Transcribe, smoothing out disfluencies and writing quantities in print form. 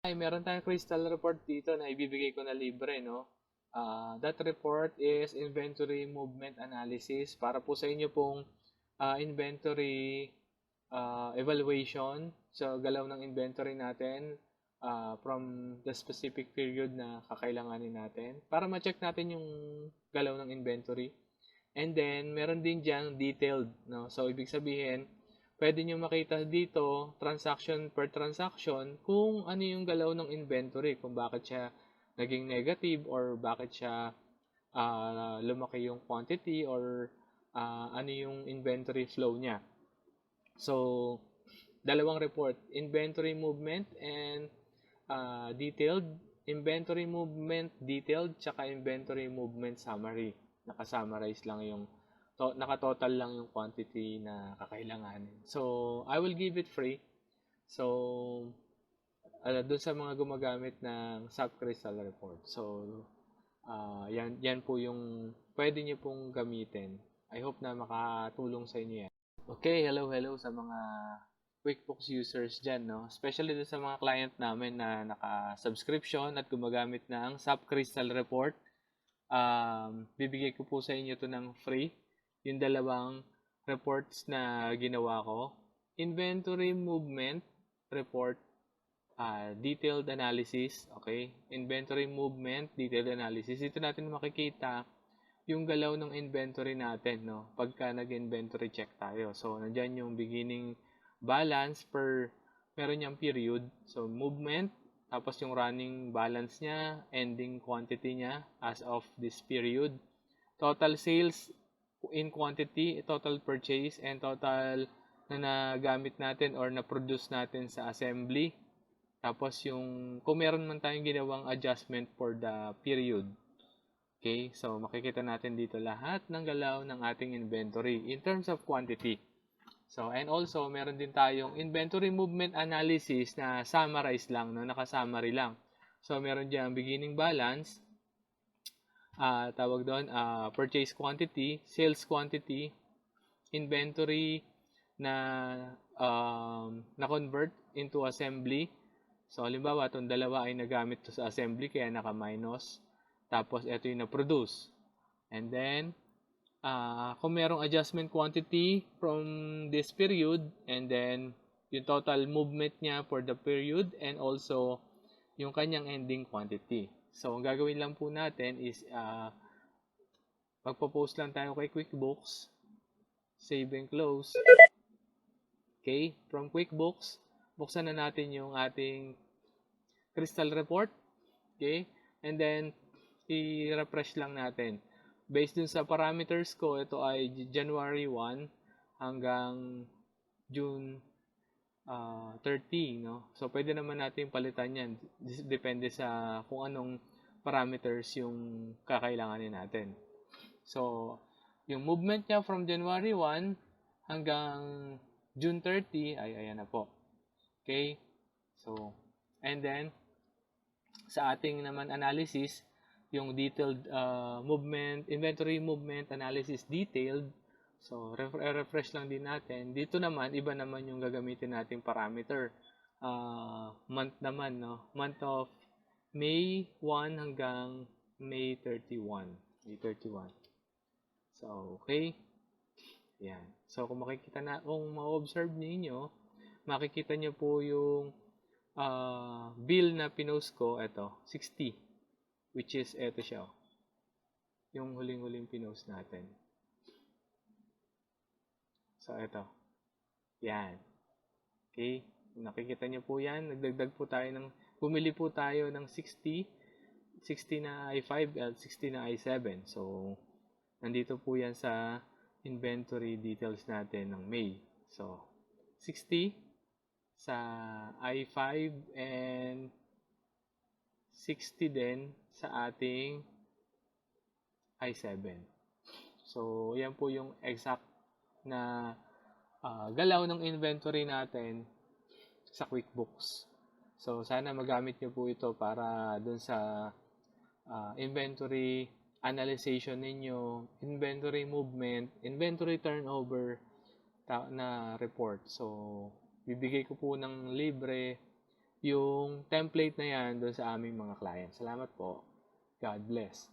Ay, meron tayong crystal report dito na ibibigay ko na libre, no? That report is inventory movement analysis para po sa inyo pong inventory evaluation sa galaw ng inventory natin from the specific period na kakailanganin natin para ma-check natin yung galaw ng inventory. And then, meron din dyan detailed, no? So, ibig sabihin, pwede nyo makita dito, transaction per transaction, kung ano yung galaw ng inventory, kung bakit siya naging negative or bakit siya lumaki yung quantity or ano yung inventory flow niya. So, dalawang report, inventory movement and detailed, inventory movement detailed, tsaka inventory movement summary. Naka-summarize lang yung naka-total lang yung quantity na kakailanganin. So, I will give it free. So, doon sa mga gumagamit ng SAP Crystal Report. So, yan po yung pwede nyo pong gamitin. I hope na makatulong sa inyo yan. Okay, hello sa mga QuickBooks users dyan, no? Especially dun sa mga client namin na naka-subscription at gumagamit ng SAP Crystal Report. Bibigay ko po sa inyo to ng free. Yung dalawang reports na ginawa ko. Inventory Movement Report, Detailed Analysis. Okay? Inventory Movement, Detailed Analysis. Dito natin makikita yung galaw ng inventory natin, no? Pagka nag-inventory check tayo. So, nandyan yung beginning balance per meron niyang period. So, movement, tapos yung running balance niya, ending quantity niya as of this period. Total sales in quantity, total purchase, and total na nagamit natin or na-produce natin sa assembly. Tapos yung kung meron man tayong ginawang adjustment for the period. Okay, so makikita natin dito lahat ng galaw ng ating inventory in terms of quantity. So, and also, meron din tayong inventory movement analysis na summarize lang, no? Naka-summary lang. So, meron dyan beginning balance, tawag doon, purchase quantity, sales quantity, inventory na na-convert into assembly. So, halimbawa, itong dalawa ay nagamit to sa assembly, kaya naka-minus. Tapos, ito yung na-produce. And then, kung merong adjustment quantity from this period, and then, yung total movement niya for the period, and also, yung kanyang ending quantity. So, ang gagawin lang po natin is, magpo-post lang tayo kay QuickBooks, save and close. Okay, from QuickBooks, buksan na natin yung ating Crystal Report. Okay, and then, i-refresh lang natin. Based dun sa parameters ko, ito ay January 1 hanggang June 30, no? So, pwede naman natin palitan yan. Depende sa kung anong parameters yung kakailanganin natin. So, yung movement niya from January 1 hanggang June 30 ay ayan na po. Okay? So, and then, sa ating naman analysis, yung detailed movement, inventory movement analysis detailed. So, refresh lang din natin. Dito naman, iba naman yung gagamitin nating parameter. Month naman, no? Month of May 1 hanggang May 31. May 31. So, okay. Yan. So, kung ma-observe niyo, makikita niyo po yung bill na pinost ko, ito, 60. Which is, eto siya. Yung huling-huling pinost natin. So, eto. Yan. Okay. Nakikita niyo po yan. Nagdagdag po tayo bumili po tayo ng 60. 60 na I5 at 60 na I7. So, nandito po yan sa inventory details natin ng May. So, 60 sa I5 and 60 din sa ating I7. So, yan po yung exact na galaw ng inventory natin sa QuickBooks. So, sana magamit nyo po ito para dun sa inventory analyzation ninyo, inventory movement, inventory turnover na report. So, bibigay ko po ng libre yung template na yan doon sa aming mga client. Salamat po. God bless.